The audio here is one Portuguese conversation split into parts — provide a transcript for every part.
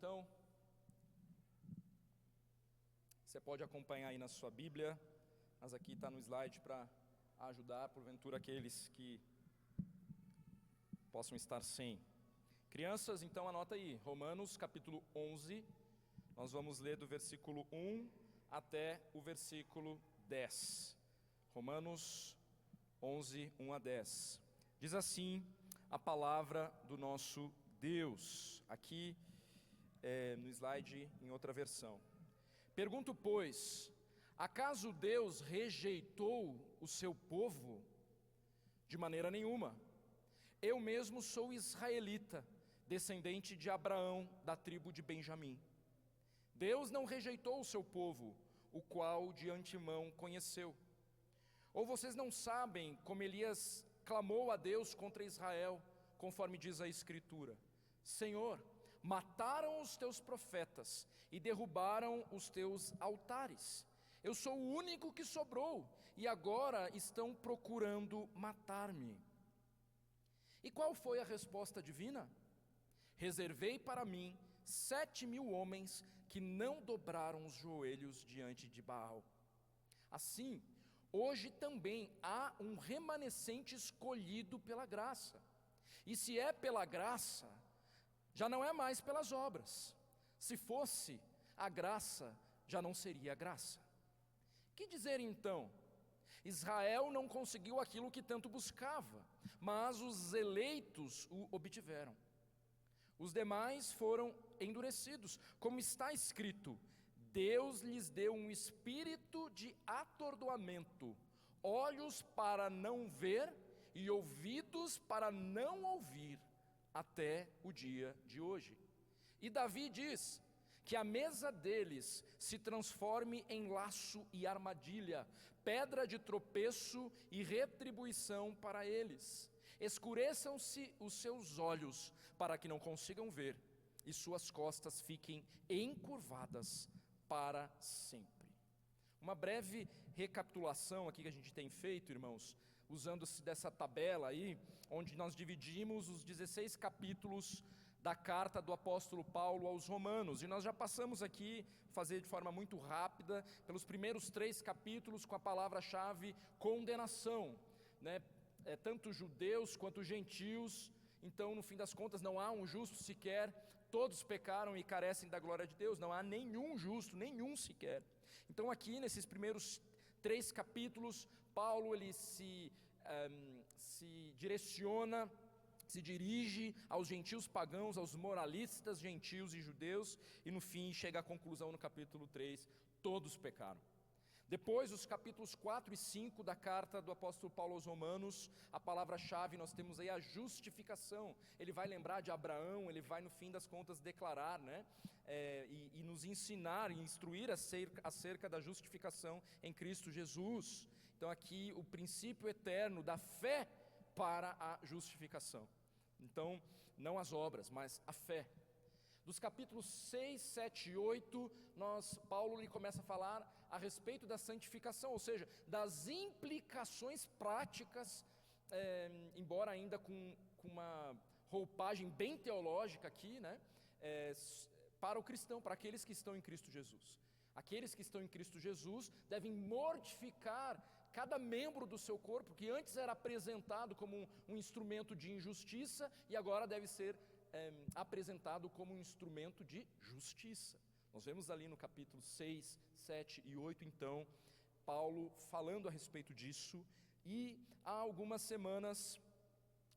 então. Você pode acompanhar aí na sua Bíblia, mas aqui está no slide para ajudar, porventura, aqueles que possam estar sem. Crianças, então anota aí, Romanos capítulo 11, nós vamos ler do versículo 1 até o versículo 10. Romanos 11, 1 a 10. Diz assim a palavra do nosso Deus, aqui no slide em outra versão. Pergunto, pois, acaso Deus rejeitou o seu povo? De maneira nenhuma. Eu mesmo sou israelita, descendente de Abraão, da tribo de Benjamim. Deus não rejeitou o seu povo, o qual de antemão conheceu. Ou vocês não sabem como Elias clamou a Deus contra Israel, conforme diz a Escritura: Senhor, mataram os teus profetas e derrubaram os teus altares. Eu sou o único que sobrou e agora estão procurando matar-me. E qual foi a resposta divina? Reservei para mim 7.000 homens que não dobraram os joelhos diante de Baal. Assim, hoje também há um remanescente escolhido pela graça. E se é pela graça, já não é mais pelas obras. Se fosse, a graça já não seria graça. Que dizer então? Israel não conseguiu aquilo que tanto buscava, mas os eleitos o obtiveram. Os demais foram endurecidos, como está escrito: Deus lhes deu um espírito de atordoamento, olhos para não ver e ouvidos para não ouvir, até o dia de hoje. E Davi diz que a mesa deles se transforme em laço e armadilha, pedra de tropeço e retribuição para eles. Escureçam-se os seus olhos para que não consigam ver, e suas costas fiquem encurvadas para sempre. Uma breve recapitulação aqui que a gente tem feito, irmãos, usando-se dessa tabela aí, onde nós dividimos os 16 capítulos da carta do apóstolo Paulo aos Romanos, e nós já passamos aqui, fazer de forma muito rápida, pelos primeiros 3 capítulos com a palavra-chave condenação, né? Tanto judeus quanto gentios. Então, no fim das contas, não há um justo sequer, todos pecaram e carecem da glória de Deus, não há nenhum justo, nenhum sequer. Então aqui, nesses primeiros 3 capítulos, Paulo ele se direciona, se dirige aos gentios pagãos, aos moralistas gentios e judeus, e no fim chega à conclusão no capítulo 3, todos pecaram. Depois, os capítulos 4 e 5 da carta do apóstolo Paulo aos Romanos, a palavra-chave, nós temos aí a justificação. Ele vai lembrar de Abraão, ele vai no fim das contas declarar, né? E nos ensinar e instruir acerca da justificação em Cristo Jesus. Então aqui o princípio eterno da fé para a justificação. Então, não as obras, mas a fé. Dos capítulos 6, 7 e 8, Paulo lhe começa a falar a respeito da santificação, ou seja, das implicações práticas, embora ainda com uma roupagem bem teológica aqui, né, para o cristão, para aqueles que estão em Cristo Jesus. Aqueles que estão em Cristo Jesus devem mortificar cada membro do seu corpo, que antes era apresentado como um instrumento de injustiça, e agora deve ser apresentado como um instrumento de justiça. Nós vemos ali no capítulo 6, 7 e 8, então, Paulo falando a respeito disso, e há algumas semanas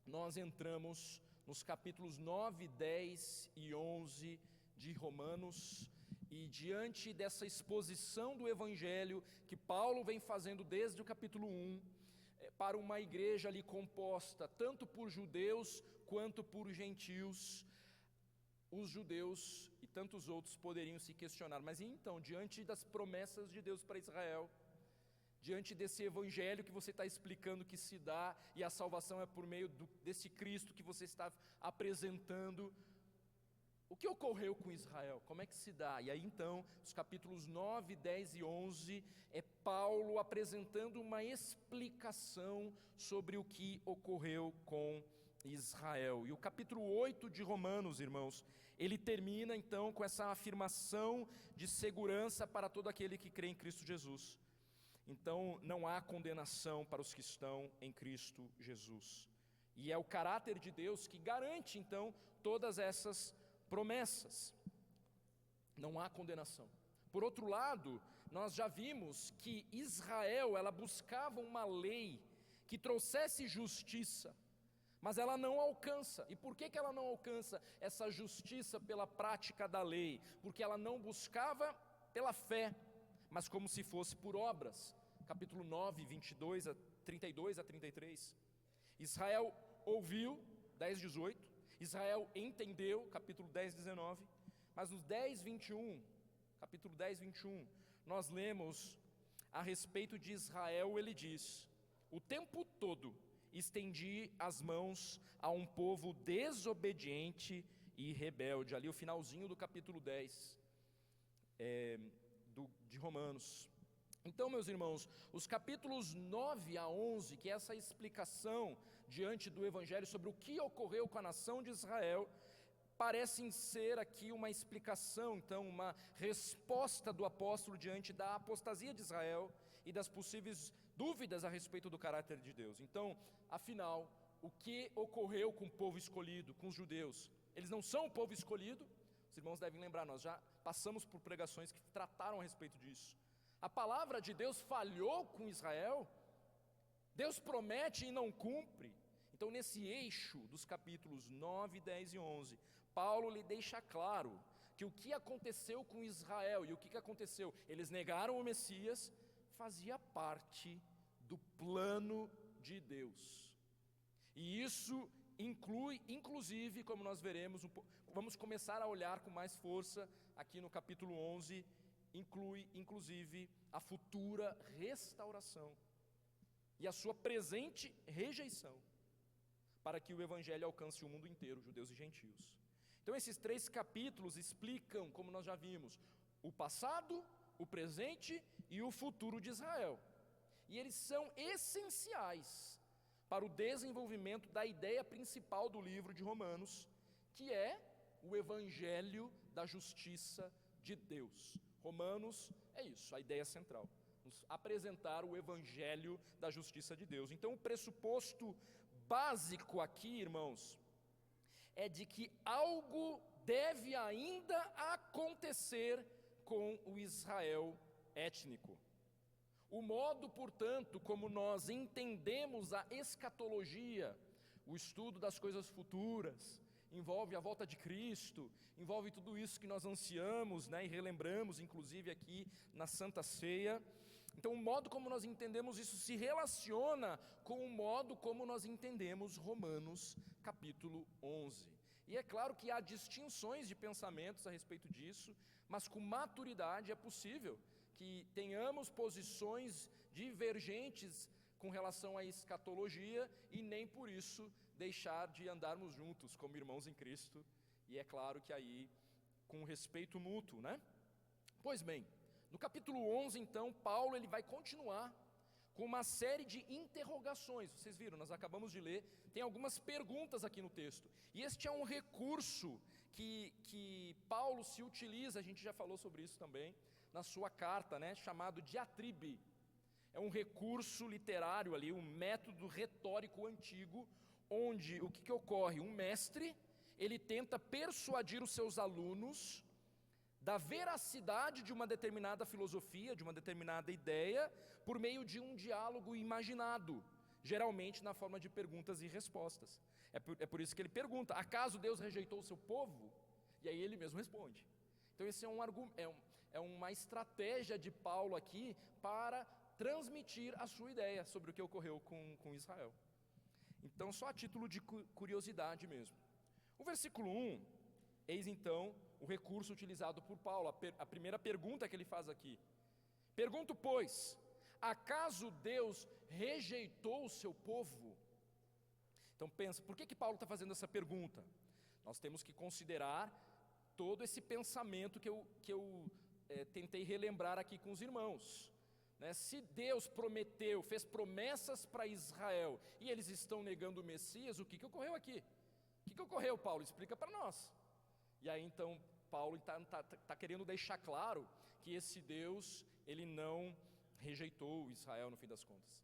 nós entramos nos capítulos 9, 10 e 11 de Romanos, e diante dessa exposição do Evangelho que Paulo vem fazendo desde o capítulo 1, para uma igreja ali composta tanto por judeus quanto por gentios, os judeus e tantos outros poderiam se questionar: mas então, diante das promessas de Deus para Israel, diante desse evangelho que você está explicando que se dá, e a salvação é por meio desse Cristo que você está apresentando, o que ocorreu com Israel? Como é que se dá? E aí então, os capítulos 9, 10 e 11, é Paulo apresentando uma explicação sobre o que ocorreu com Israel. E o capítulo 8 de Romanos, irmãos, ele termina então com essa afirmação de segurança para todo aquele que crê em Cristo Jesus. Então, não há condenação para os que estão em Cristo Jesus. E é o caráter de Deus que garante, então, todas essas promessas. Não há condenação. Por outro lado, nós já vimos que Israel, ela buscava uma lei que trouxesse justiça, mas ela não alcança. E por que ela não alcança essa justiça pela prática da lei? Porque ela não buscava pela fé, mas como se fosse por obras. Capítulo 9, 32 a 33. Israel ouviu, 10, 18. Israel entendeu, capítulo 10, 19. Mas nos 10, 21, capítulo 10, 21, nós lemos a respeito de Israel, ele diz: o tempo todo estendi as mãos a um povo desobediente e rebelde. Ali o finalzinho do capítulo 10 de Romanos. Então, meus irmãos, os capítulos 9 a 11, que é essa explicação diante do Evangelho sobre o que ocorreu com a nação de Israel, parecem ser aqui uma explicação, então, uma resposta do apóstolo diante da apostasia de Israel e das possíveis dúvidas a respeito do caráter de Deus. Então, afinal, o que ocorreu com o povo escolhido, com os judeus? Eles não são o povo escolhido? Os irmãos devem lembrar, nós já passamos por pregações que trataram a respeito disso. A palavra de Deus falhou com Israel? Deus promete e não cumpre? Então, nesse eixo dos capítulos 9, 10 e 11, Paulo lhe deixa claro que o que aconteceu com Israel e o que aconteceu, eles negaram o Messias, fazia parte do plano de Deus. E isso inclui, inclusive, como nós veremos, vamos começar a olhar com mais força aqui no capítulo 11, inclui, inclusive, a futura restauração e a sua presente rejeição, para que o Evangelho alcance o mundo inteiro, judeus e gentios. Então esses 3 capítulos explicam, como nós já vimos, o passado, o presente e o futuro de Israel. E eles são essenciais para o desenvolvimento da ideia principal do livro de Romanos, que é o Evangelho da justiça de Deus. Romanos é isso, a ideia central, nos apresentar o Evangelho da justiça de Deus. Então o pressuposto básico aqui, irmãos, é de que algo deve ainda acontecer com o Israel étnico. O modo, portanto, como nós entendemos a escatologia, o estudo das coisas futuras, envolve a volta de Cristo, envolve tudo isso que nós ansiamos, e relembramos, inclusive aqui na Santa Ceia. Então, o modo como nós entendemos isso se relaciona com o modo como nós entendemos Romanos capítulo 11. E é claro que há distinções de pensamentos a respeito disso, mas com maturidade é possível que tenhamos posições divergentes com relação à escatologia e nem por isso deixar de andarmos juntos como irmãos em Cristo. E é claro que aí com respeito mútuo, Pois bem, no capítulo 11, então, Paulo ele vai continuar com uma série de interrogações. Vocês viram, nós acabamos de ler, tem algumas perguntas aqui no texto. E este é um recurso que Paulo se utiliza, a gente já falou sobre isso também, na sua carta, chamado diatribe. É um recurso literário ali, um método retórico antigo, onde o que ocorre? Um mestre, ele tenta persuadir os seus alunos da veracidade de uma determinada filosofia, de uma determinada ideia, por meio de um diálogo imaginado, geralmente na forma de perguntas e respostas. É por isso que ele pergunta: acaso Deus rejeitou o seu povo? E aí ele mesmo responde. Então esse é uma estratégia de Paulo aqui para transmitir a sua ideia sobre o que ocorreu com Israel. Então, só a título de curiosidade mesmo. O versículo 1, eis então o recurso utilizado por Paulo, a primeira pergunta que ele faz aqui. Pergunto, pois, acaso Deus rejeitou o seu povo? Então pensa, por que Paulo está fazendo essa pergunta? Nós temos que considerar todo esse pensamento que eu tentei relembrar aqui com os irmãos. né? Se Deus prometeu, fez promessas para Israel, e eles estão negando o Messias, o que ocorreu aqui? O que ocorreu, Paulo? Explica para nós. E aí então Paulo está querendo deixar claro que esse Deus, ele não rejeitou Israel no fim das contas.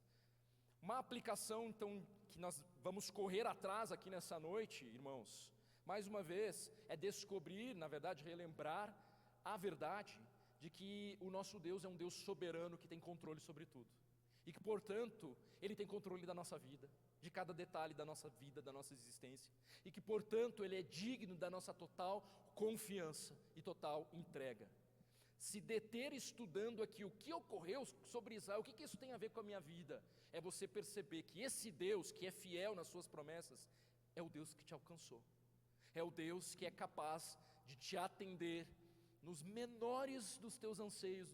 Uma aplicação então que nós vamos correr atrás aqui nessa noite, irmãos, mais uma vez, é descobrir, na verdade, relembrar a verdade de que o nosso Deus é um Deus soberano que tem controle sobre tudo. E que, portanto, Ele tem controle da nossa vida, de cada detalhe da nossa vida, da nossa existência. E que, portanto, Ele é digno da nossa total confiança e total entrega. Se deter estudando aqui o que ocorreu sobre Israel, o que isso tem a ver com a minha vida? É você perceber que esse Deus, que é fiel nas suas promessas, é o Deus que te alcançou. É o Deus que é capaz de te atender nos menores dos teus anseios,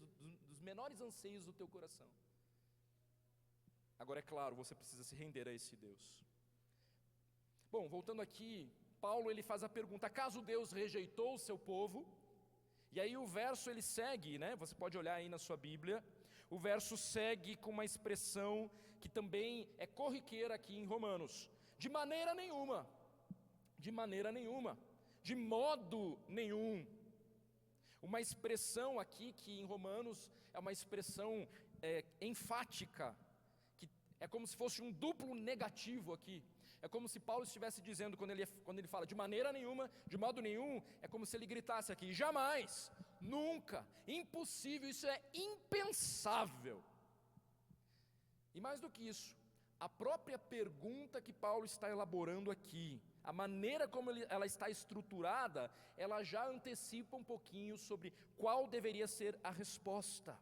dos menores anseios do teu coração. Agora, é claro, você precisa se render a esse Deus. Bom, voltando aqui, Paulo ele faz a pergunta: acaso Deus rejeitou o seu povo? E aí o verso ele segue, né? Você pode olhar aí na sua Bíblia. O verso segue com uma expressão que também é corriqueira aqui em Romanos: de maneira nenhuma, de maneira nenhuma, de modo nenhum. Uma expressão aqui que em Romanos é uma expressão enfática, que é como se fosse um duplo negativo aqui. É como se Paulo estivesse dizendo, quando ele fala de maneira nenhuma, de modo nenhum, é como se ele gritasse aqui: jamais, nunca, impossível, isso é impensável. E mais do que isso, a própria pergunta que Paulo está elaborando aqui, a maneira como ela está estruturada, ela já antecipa um pouquinho sobre qual deveria ser a resposta.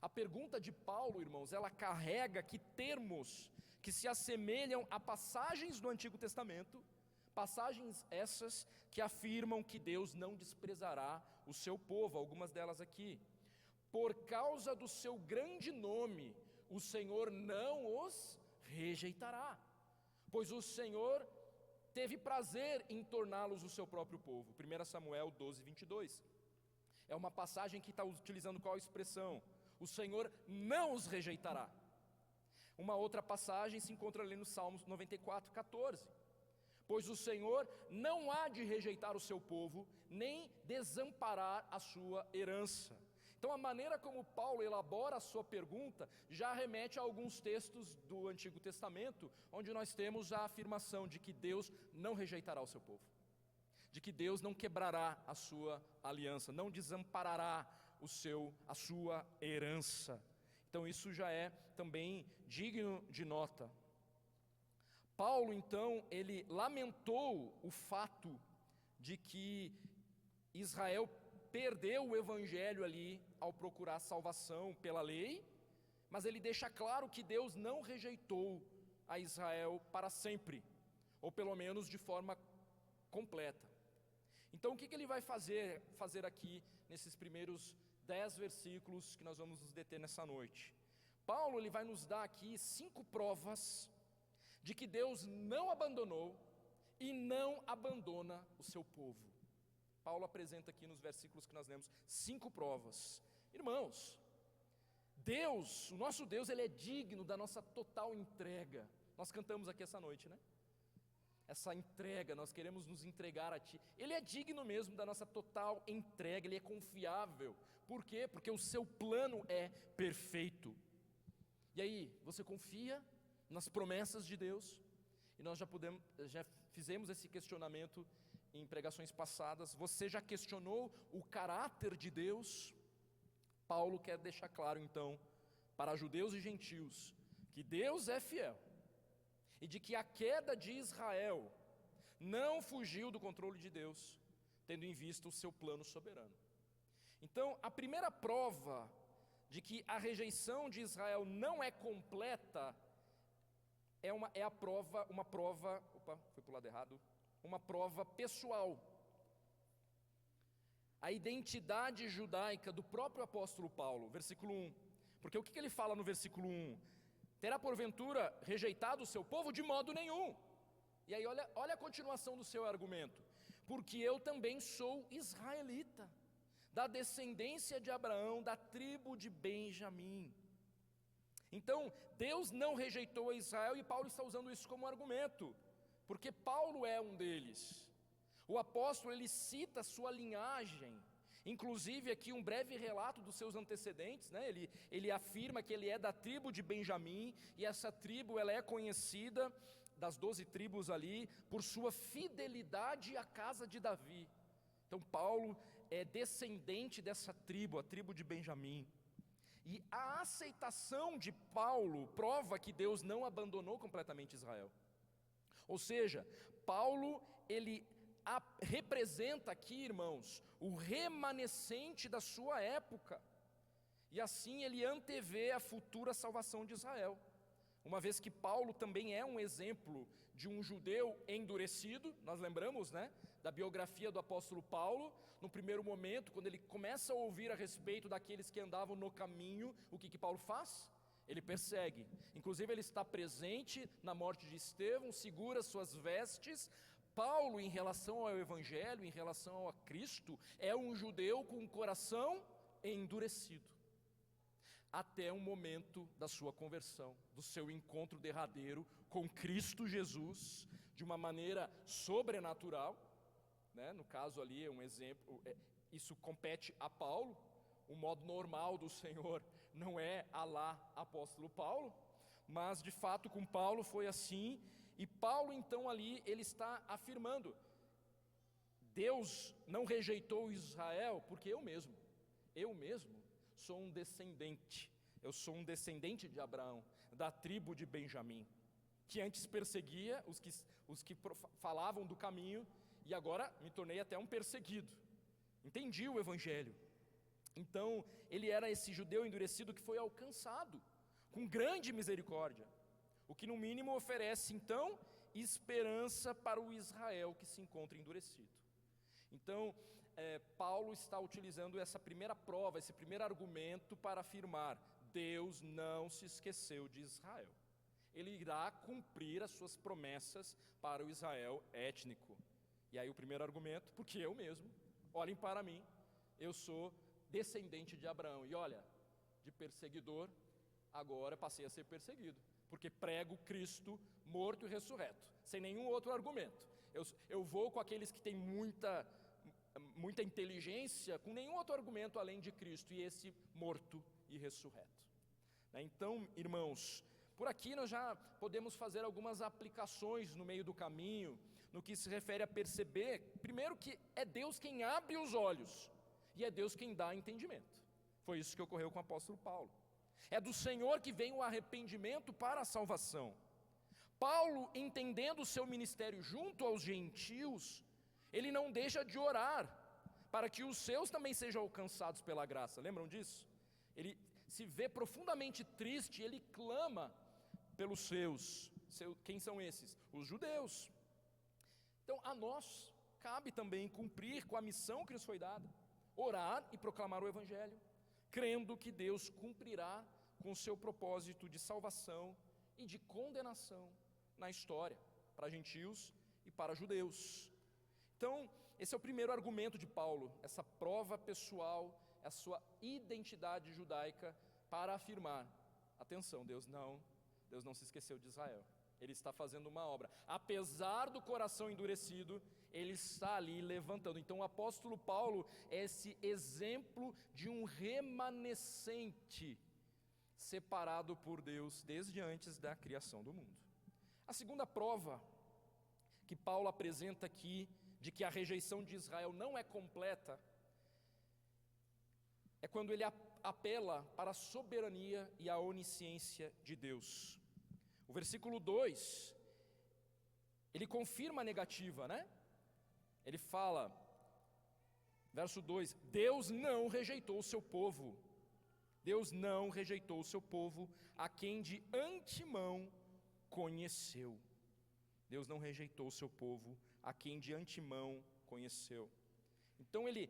A pergunta de Paulo, irmãos, ela carrega aqui termos que se assemelham a passagens do Antigo Testamento, passagens essas que afirmam que Deus não desprezará o seu povo, algumas delas aqui. Por causa do seu grande nome, o Senhor não os rejeitará, pois o Senhor teve prazer em torná-los o seu próprio povo. 1 Samuel 12, 22. É uma passagem que está utilizando qual expressão? O Senhor não os rejeitará. Uma outra passagem se encontra ali no Salmos 94, 14. Pois o Senhor não há de rejeitar o seu povo, nem desamparar a sua herança. Então a maneira como Paulo elabora a sua pergunta já remete a alguns textos do Antigo Testamento, onde nós temos a afirmação de que Deus não rejeitará o seu povo, de que Deus não quebrará a sua aliança, não desamparará a sua herança. Então isso já é também digno de nota. Paulo então, ele lamentou o fato de que Israel perdeu o evangelho ali ao procurar salvação pela lei, mas ele deixa claro que Deus não rejeitou a Israel para sempre, ou pelo menos de forma completa. Então o que ele vai fazer aqui nesses primeiros 10 versículos que nós vamos nos deter nessa noite? Paulo ele vai nos dar aqui 5 provas de que Deus não abandonou e não abandona o seu povo. Paulo apresenta aqui nos versículos que nós lemos 5 provas. Irmãos, Deus, o nosso Deus, ele é digno da nossa total entrega. Nós cantamos aqui essa noite, né? Essa entrega, nós queremos nos entregar a Ti. Ele é digno mesmo da nossa total entrega, Ele é confiável. Por quê? Porque o seu plano é perfeito. E aí, você confia nas promessas de Deus? E nós já fizemos esse questionamento em pregações passadas. Você já questionou o caráter de Deus? Paulo quer deixar claro então, para judeus e gentios, que Deus é fiel, e de que a queda de Israel não fugiu do controle de Deus, tendo em vista o seu plano soberano. Então, a primeira prova de que a rejeição de Israel não é completa uma prova pessoal. A identidade judaica do próprio apóstolo Paulo, versículo 1. Porque o que ele fala no versículo 1? Terá porventura rejeitado o seu povo? De modo nenhum. E aí olha a continuação do seu argumento. Porque eu também sou israelita, da descendência de Abraão, da tribo de Benjamim. Então, Deus não rejeitou a Israel, e Paulo está usando isso como argumento, porque Paulo é um deles. O apóstolo, ele cita a sua linhagem, inclusive aqui um breve relato dos seus antecedentes, né? Ele afirma que ele é da tribo de Benjamim, e essa tribo ela é conhecida, das 12 tribos ali, por sua fidelidade à casa de Davi. Então Paulo é descendente dessa tribo, a tribo de Benjamim. E a aceitação de Paulo prova que Deus não abandonou completamente Israel. Ou seja, Paulo, ele representa aqui, irmãos, o remanescente da sua época, e assim ele antevê a futura salvação de Israel, uma vez que Paulo também é um exemplo de um judeu endurecido. Nós lembramos, né, da biografia do apóstolo Paulo. No primeiro momento, quando ele começa a ouvir a respeito daqueles que andavam no caminho, o que Paulo faz? Ele persegue, inclusive ele está presente na morte de Estevão, segura suas vestes. Paulo, em relação ao Evangelho, em relação a Cristo, é um judeu com o coração endurecido, até o momento da sua conversão, do seu encontro derradeiro com Cristo Jesus, de uma maneira sobrenatural, né? No caso ali é um exemplo, isso compete a Paulo. O modo normal do Senhor não é alá apóstolo Paulo, mas de fato com Paulo foi assim. E Paulo então ali, ele está afirmando, Deus não rejeitou Israel, porque eu mesmo sou um descendente, eu sou um descendente de Abraão, da tribo de Benjamim, que antes perseguia os que falavam do caminho, e agora me tornei até um perseguido. Entendi o Evangelho. Então, ele era esse judeu endurecido que foi alcançado com grande misericórdia, o que no mínimo oferece então esperança para o Israel que se encontra endurecido. Então, Paulo está utilizando essa primeira prova, esse primeiro argumento para afirmar: Deus não se esqueceu de Israel. Ele irá cumprir as suas promessas para o Israel étnico. E aí o primeiro argumento, porque eu mesmo, olhem para mim, eu sou descendente de Abraão, e olha, de perseguidor, agora passei a ser perseguido, porque prego Cristo morto e ressurreto, sem nenhum outro argumento. Eu vou com aqueles que têm muita inteligência, com nenhum outro argumento além de Cristo, e esse morto e ressurreto. Então, irmãos, por aqui nós já podemos fazer algumas aplicações no meio do caminho, no que se refere a perceber, primeiro, que é Deus quem abre os olhos, e é Deus quem dá entendimento. Foi isso que ocorreu com o apóstolo Paulo. É do Senhor que vem o arrependimento para a salvação. Paulo, entendendo o seu ministério junto aos gentios, ele não deixa de orar, para que os seus também sejam alcançados pela graça. Lembram disso? Ele se vê profundamente triste, ele clama pelos seus. Quem são esses? Os judeus. Então a nós cabe também cumprir com a missão que nos foi dada, orar e proclamar o Evangelho, crendo que Deus cumprirá com o seu propósito de salvação e de condenação na história, para gentios e para judeus. Então, esse é o primeiro argumento de Paulo, essa prova pessoal, a sua identidade judaica, para afirmar: atenção, Deus não se esqueceu de Israel, Ele está fazendo uma obra, apesar do coração endurecido, Ele está ali levantando. Então o apóstolo Paulo é esse exemplo de um remanescente, separado por Deus desde antes da criação do mundo. A segunda prova que Paulo apresenta aqui, de que a rejeição de Israel não é completa, é quando ele apela para a soberania e a onisciência de Deus. O versículo 2, ele confirma a negativa, né? Ele fala, verso 2, Deus não rejeitou o seu povo. Deus não rejeitou o seu povo, a quem de antemão conheceu. Deus não rejeitou o seu povo, a quem de antemão conheceu. Então ele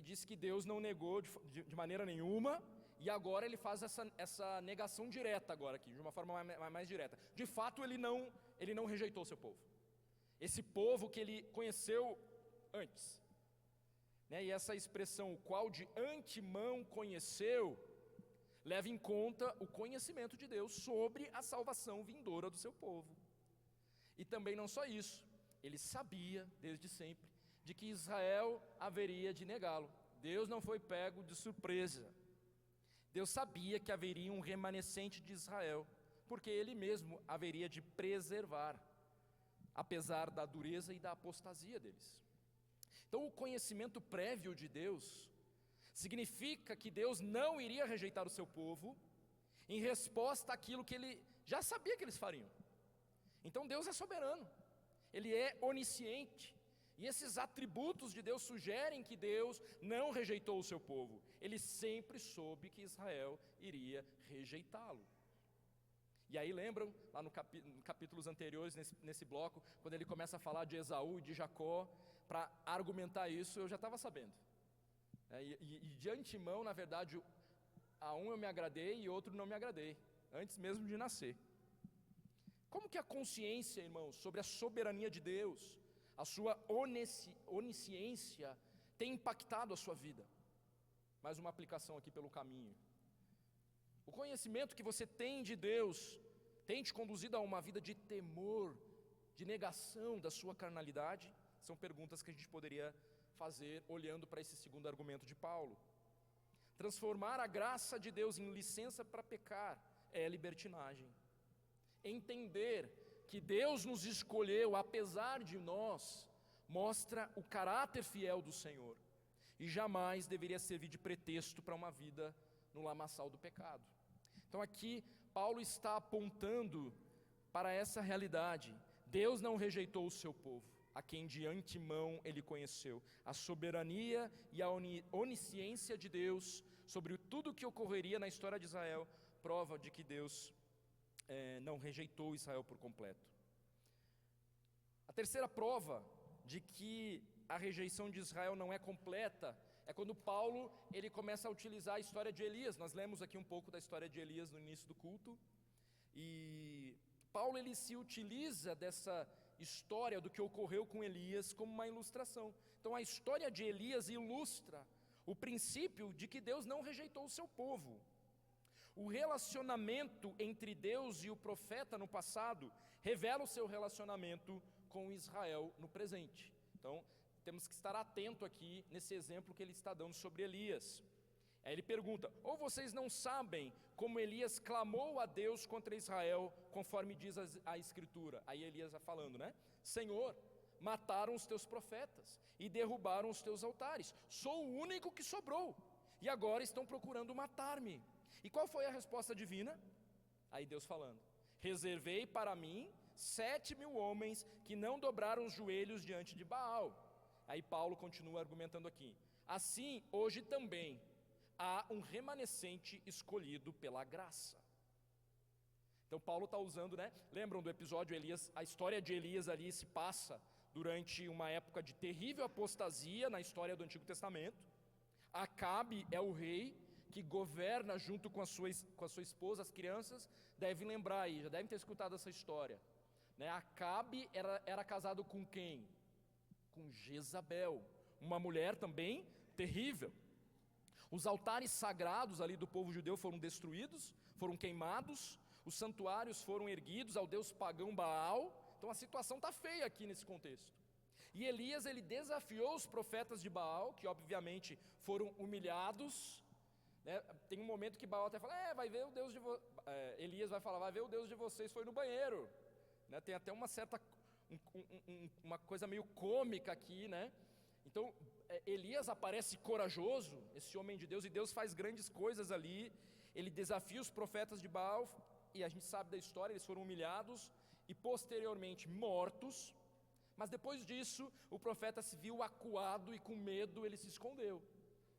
diz que Deus não negou de maneira nenhuma, e agora ele faz essa negação direta agora aqui, de uma forma mais direta. De fato ele não rejeitou o seu povo, esse povo que ele conheceu antes, né? E essa expressão, o qual de antemão conheceu, leva em conta o conhecimento de Deus sobre a salvação vindoura do seu povo. E também não só isso, ele sabia desde sempre de que Israel haveria de negá-lo. Deus não foi pego de surpresa. Deus sabia que haveria um remanescente de Israel, porque ele mesmo haveria de preservar, apesar da dureza e da apostasia deles. Então o conhecimento prévio de Deus significa que Deus não iria rejeitar o seu povo em resposta àquilo que ele já sabia que eles fariam. Então Deus é soberano, ele é onisciente, e esses atributos de Deus sugerem que Deus não rejeitou o seu povo. Ele sempre soube que Israel iria rejeitá-lo. E aí lembram, lá no capítulos anteriores, nesse bloco, quando ele começa a falar de Esaú e de Jacó, para argumentar isso, eu já estava sabendo. E de antemão, na verdade, a um eu me agradei e outro não me agradei, antes mesmo de nascer. Como que a consciência, irmãos, sobre a soberania de Deus, a sua onisciência, tem impactado a sua vida? Mais uma aplicação aqui pelo caminho. O conhecimento que você tem de Deus tem te conduzido a uma vida de temor, de negação da sua carnalidade? São perguntas que a gente poderia fazer olhando para esse segundo argumento de Paulo. Transformar a graça de Deus em licença para pecar é libertinagem. Entender que Deus nos escolheu apesar de nós, mostra o caráter fiel do Senhor, e jamais deveria servir de pretexto para uma vida no lamaçal do pecado. Então aqui Paulo está apontando para essa realidade. Deus não rejeitou o seu povo, a quem de antemão ele conheceu. A soberania e a onisciência de Deus sobre tudo o que ocorreria na história de Israel prova de que Deus não rejeitou Israel por completo. A terceira prova de que a rejeição de Israel não é completa é quando Paulo ele começa a utilizar a história de Elias. Nós lemos aqui um pouco da história de Elias no início do culto, e Paulo ele se utiliza dessa história do que ocorreu com Elias como uma ilustração. Então a história de Elias ilustra o princípio de que Deus não rejeitou o seu povo. O relacionamento entre Deus e o profeta no passado revela o seu relacionamento com Israel no presente. Então, temos que estar atento aqui nesse exemplo que ele está dando sobre Elias. Aí ele pergunta: ou vocês não sabem como Elias clamou a Deus contra Israel, conforme diz a Escritura? Aí Elias vai falando, né? Senhor, mataram os teus profetas e derrubaram os teus altares. Sou o único que sobrou, e agora estão procurando matar-me. E qual foi a resposta divina? Aí Deus falando: reservei para mim 7.000 homens que não dobraram os joelhos diante de Baal. Aí Paulo continua argumentando aqui: assim, hoje também há um remanescente escolhido pela graça. Então Paulo está usando, né? Lembram do episódio Elias? A história de Elias ali se passa durante uma época de terrível apostasia na história do Antigo Testamento. Acabe é o rei que governa junto com a sua esposa, as crianças devem lembrar aí, já devem ter escutado essa história, né? Acabe era casado com quem? Com Jezabel, uma mulher também terrível. Os altares sagrados ali do povo judeu foram destruídos, foram queimados, os santuários foram erguidos ao deus pagão Baal. Então a situação está feia aqui nesse contexto. E Elias ele desafiou os profetas de Baal, que obviamente foram humilhados, né? Tem um momento que Baal até fala: vai ver o Deus de Elias vai falar: vai ver o Deus de vocês foi no banheiro, né? Tem até uma certa uma coisa meio cômica aqui, né? Então Elias aparece corajoso, esse homem de Deus, e Deus faz grandes coisas ali. Ele desafia os profetas de Baal, e a gente sabe da história, eles foram humilhados e posteriormente mortos. Mas depois disso, o profeta se viu acuado e com medo ele se escondeu.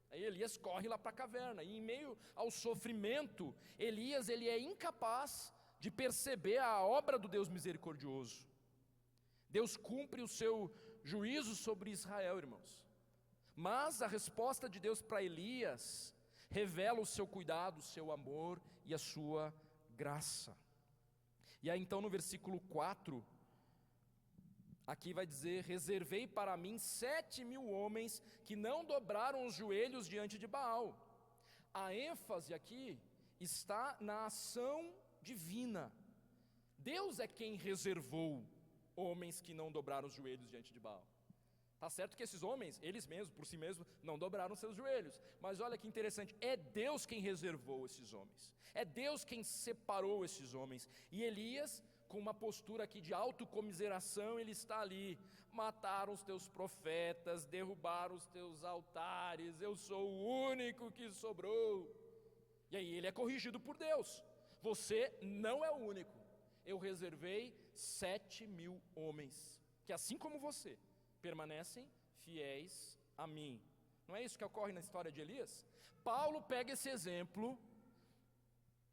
Aí Elias corre lá para a caverna, e em meio ao sofrimento, Elias ele é incapaz de perceber a obra do Deus misericordioso. Deus cumpre o seu juízo sobre Israel, irmãos. Mas a resposta de Deus para Elias revela o seu cuidado, o seu amor e a sua graça. E aí então no versículo 4, aqui vai dizer: reservei para mim 7.000 homens que não dobraram os joelhos diante de Baal. A ênfase aqui está na ação divina. Deus é quem reservou homens que não dobraram os joelhos diante de Baal. Tá certo que esses homens, eles mesmos, por si mesmos, não dobraram seus joelhos. Mas olha que interessante, é Deus quem reservou esses homens. É Deus quem separou esses homens. E Elias, com uma postura aqui de autocomiseração, ele está ali. Mataram os teus profetas, derrubaram os teus altares, eu sou o único que sobrou. E aí ele é corrigido por Deus. Você não é o único. Eu reservei 7.000 homens, que assim como você, permanecem fiéis a mim. Não é isso que ocorre na história de Elias? Paulo pega esse exemplo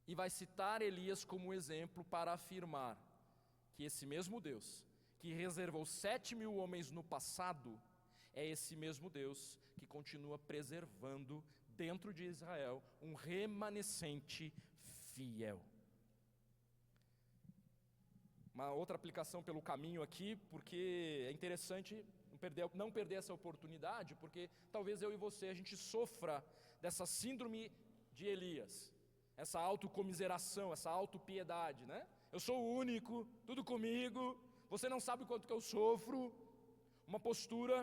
e vai citar Elias como exemplo para afirmar que esse mesmo Deus, que reservou 7.000 homens no passado, é esse mesmo Deus que continua preservando dentro de Israel um remanescente fiel. Uma outra aplicação pelo caminho aqui, porque é interessante não perder essa oportunidade, porque talvez eu e você, a gente sofra dessa síndrome de Elias, essa autocomiseração, essa autopiedade, né? Eu sou o único, tudo comigo, você não sabe o quanto que eu sofro. Uma postura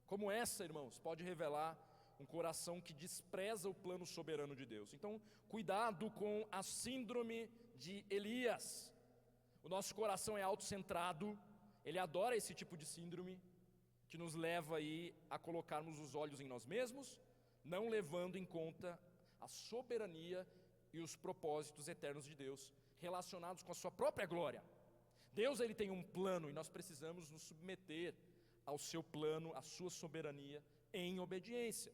como essa, irmãos, pode revelar um coração que despreza o plano soberano de Deus. Então, cuidado com a síndrome de Elias. O nosso coração é autocentrado, ele adora esse tipo de síndrome, que nos leva aí a colocarmos os olhos em nós mesmos, não levando em conta a soberania e os propósitos eternos de Deus, relacionados com a sua própria glória. Deus, ele tem um plano e nós precisamos nos submeter ao seu plano, à sua soberania, em obediência.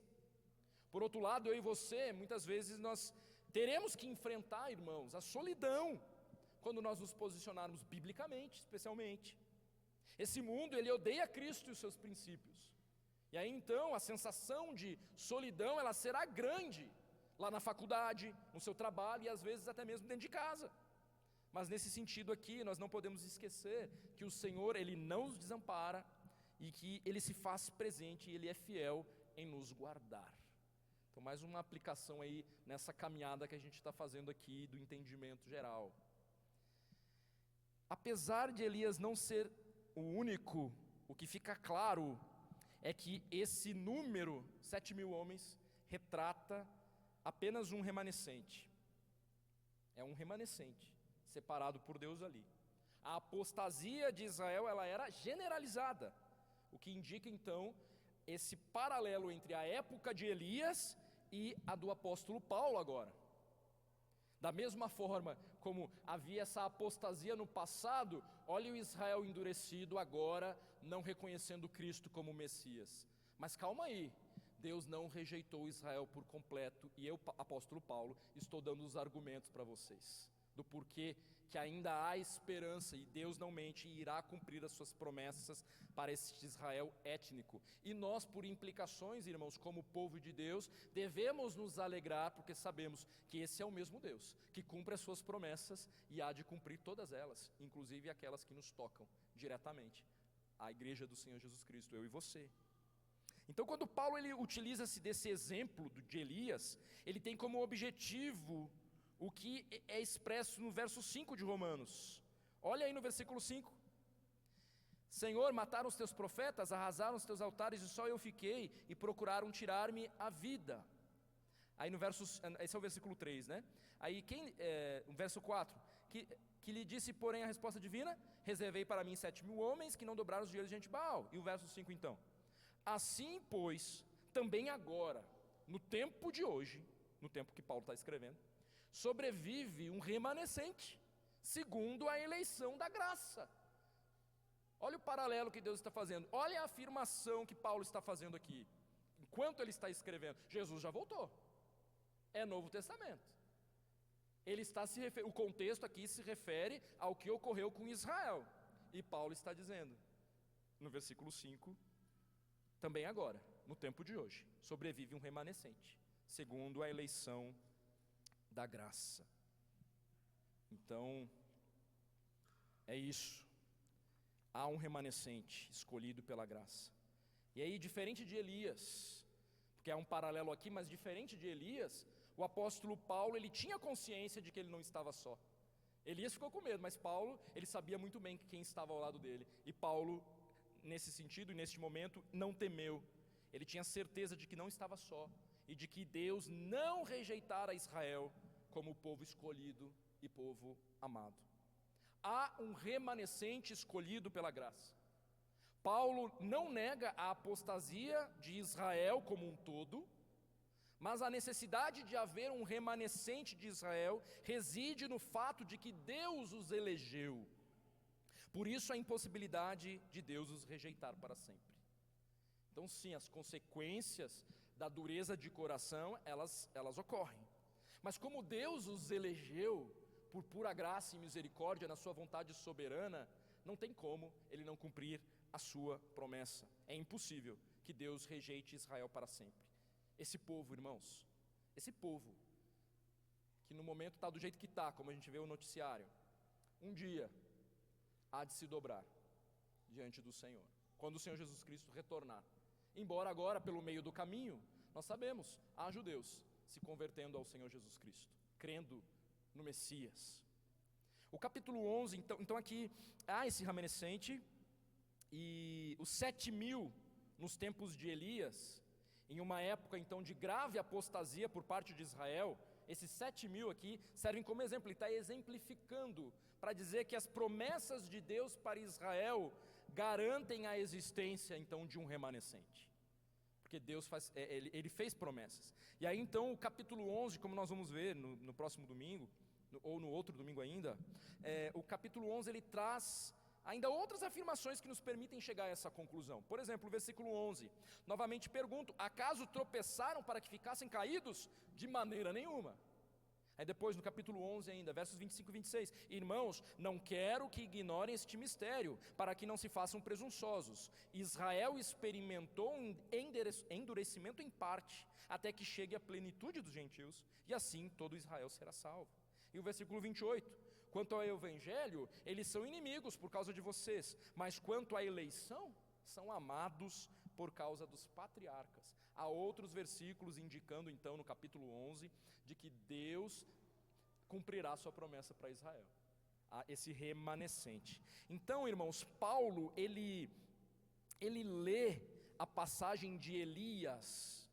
Por outro lado, eu e você, muitas vezes nós teremos que enfrentar, irmãos, a solidão, quando nós nos posicionarmos biblicamente, especialmente. Esse mundo, ele odeia Cristo e os seus princípios. E aí então, a sensação de solidão, ela será grande, lá na faculdade, no seu trabalho e às vezes até mesmo dentro de casa. Mas nesse sentido aqui, nós não podemos esquecer que o Senhor, ele não nos desampara e que ele se faz presente e ele é fiel em nos guardar. Então, mais uma aplicação aí nessa caminhada que a gente está fazendo aqui do entendimento geral. Apesar de Elias não ser o único, o que fica claro é que esse número, 7.000 homens, retrata apenas um remanescente. É um remanescente, separado por Deus ali. A apostasia de Israel, ela era generalizada, o que indica então esse paralelo entre a época de Elias e a do apóstolo Paulo agora. Da mesma forma como havia essa apostasia no passado, olha o Israel endurecido agora, não reconhecendo Cristo como Messias. Mas calma aí, Deus não rejeitou Israel por completo, e eu, apóstolo Paulo, estou dando os argumentos para vocês, do porquê que ainda há esperança, e Deus não mente e irá cumprir as suas promessas para esse Israel étnico. E nós, por implicações, irmãos, como povo de Deus, devemos nos alegrar, porque sabemos que esse é o mesmo Deus, que cumpre as suas promessas e há de cumprir todas elas, inclusive aquelas que nos tocam diretamente, a igreja do Senhor Jesus Cristo, eu e você. Então, quando Paulo ele utiliza-se desse exemplo de Elias, ele tem como objetivo o que é expresso no verso 5 de Romanos. Olha aí no versículo 5. Senhor, mataram os teus profetas, arrasaram os teus altares, e só eu fiquei, e procuraram tirar-me a vida. Aí no verso, esse é o versículo 3, né? Aí o verso 4, que lhe disse, porém, a resposta divina, reservei para mim 7.000 homens que não dobraram os joelhos diante de Baal. E o verso 5 então, assim pois, também agora, no tempo de hoje, no tempo que Paulo está escrevendo, sobrevive um remanescente, segundo a eleição da graça. Olha o paralelo que Deus está fazendo, olha a afirmação que Paulo está fazendo aqui, enquanto ele está escrevendo. Jesus já voltou, é Novo Testamento. Ele está o contexto aqui se refere ao que ocorreu com Israel, e Paulo está dizendo, no versículo 5, também agora, no tempo de hoje, sobrevive um remanescente, segundo a eleição da graça. Então, é isso. Há um remanescente escolhido pela graça. E aí, diferente de Elias, porque que é um paralelo aqui, mas diferente de Elias, o apóstolo Paulo, ele tinha consciência de que ele não estava só. Elias ficou com medo, mas Paulo, ele sabia muito bem quem estava ao lado dele. E Paulo, nesse sentido e neste momento, não temeu. Ele tinha certeza de que não estava só e de que Deus não rejeitara Israel como povo escolhido e povo amado. Há um remanescente escolhido pela graça. Paulo não nega a apostasia de Israel como um todo, mas a necessidade de haver um remanescente de Israel reside no fato de que Deus os elegeu. Por isso a impossibilidade de Deus os rejeitar para sempre. Então sim, as consequências da dureza de coração, elas ocorrem. Mas como Deus os elegeu por pura graça e misericórdia na sua vontade soberana, não tem como ele não cumprir a sua promessa. É impossível que Deus rejeite Israel para sempre. Esse povo, irmãos, esse povo, que no momento está do jeito que está, como a gente vê no noticiário, um dia há de se dobrar diante do Senhor, quando o Senhor Jesus Cristo retornar. Embora agora, pelo meio do caminho, nós sabemos, há judeus se convertendo ao Senhor Jesus Cristo, crendo no Messias. O capítulo 11, então aqui há esse remanescente, e os 7.000 nos tempos de Elias, em uma época então de grave apostasia por parte de Israel, esses 7.000 aqui servem como exemplo. Ele está exemplificando para dizer que as promessas de Deus para Israel garantem a existência então de um remanescente, porque Deus ele fez promessas. E aí então o capítulo 11, como nós vamos ver no próximo domingo, ou no outro domingo ainda, o capítulo 11 ele traz ainda outras afirmações que nos permitem chegar a essa conclusão. Por exemplo, o versículo 11, novamente pergunto: acaso tropeçaram para que ficassem caídos? De maneira nenhuma. Aí depois no capítulo 11 ainda, versos 25 e 26, irmãos, não quero que ignorem este mistério, para que não se façam presunçosos. Israel experimentou um endurecimento em parte, até que chegue a plenitude dos gentios, e assim todo Israel será salvo. E o versículo 28, quanto ao evangelho, eles são inimigos por causa de vocês, mas quanto à eleição, são amados por causa dos patriarcas. Há outros versículos indicando então no capítulo 11, de que Deus cumprirá sua promessa para Israel, esse remanescente. Então, irmãos, Paulo, ele lê a passagem de Elias,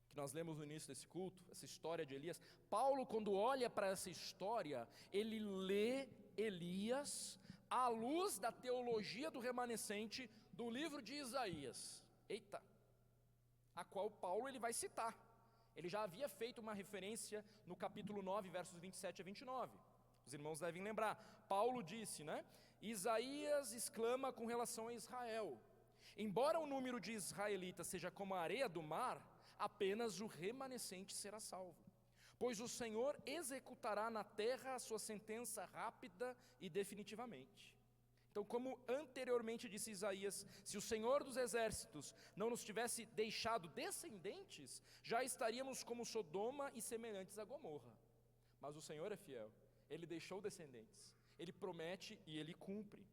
que nós lemos no início desse culto, essa história de Elias. Paulo, quando olha para essa história, ele lê Elias à luz da teologia do remanescente do livro de Isaías. Eita! A qual Paulo ele vai citar. Ele já havia feito uma referência no capítulo 9, versos 27 a 29. Os irmãos devem lembrar. Paulo disse, né? Isaías exclama com relação a Israel: embora o número de israelitas seja como a areia do mar, apenas o remanescente será salvo. Pois o Senhor executará na terra a sua sentença rápida e definitivamente. Então, como anteriormente disse Isaías, se o Senhor dos exércitos não nos tivesse deixado descendentes, já estaríamos como Sodoma e semelhantes a Gomorra. Mas o Senhor é fiel, Ele deixou descendentes, Ele promete e Ele cumpre.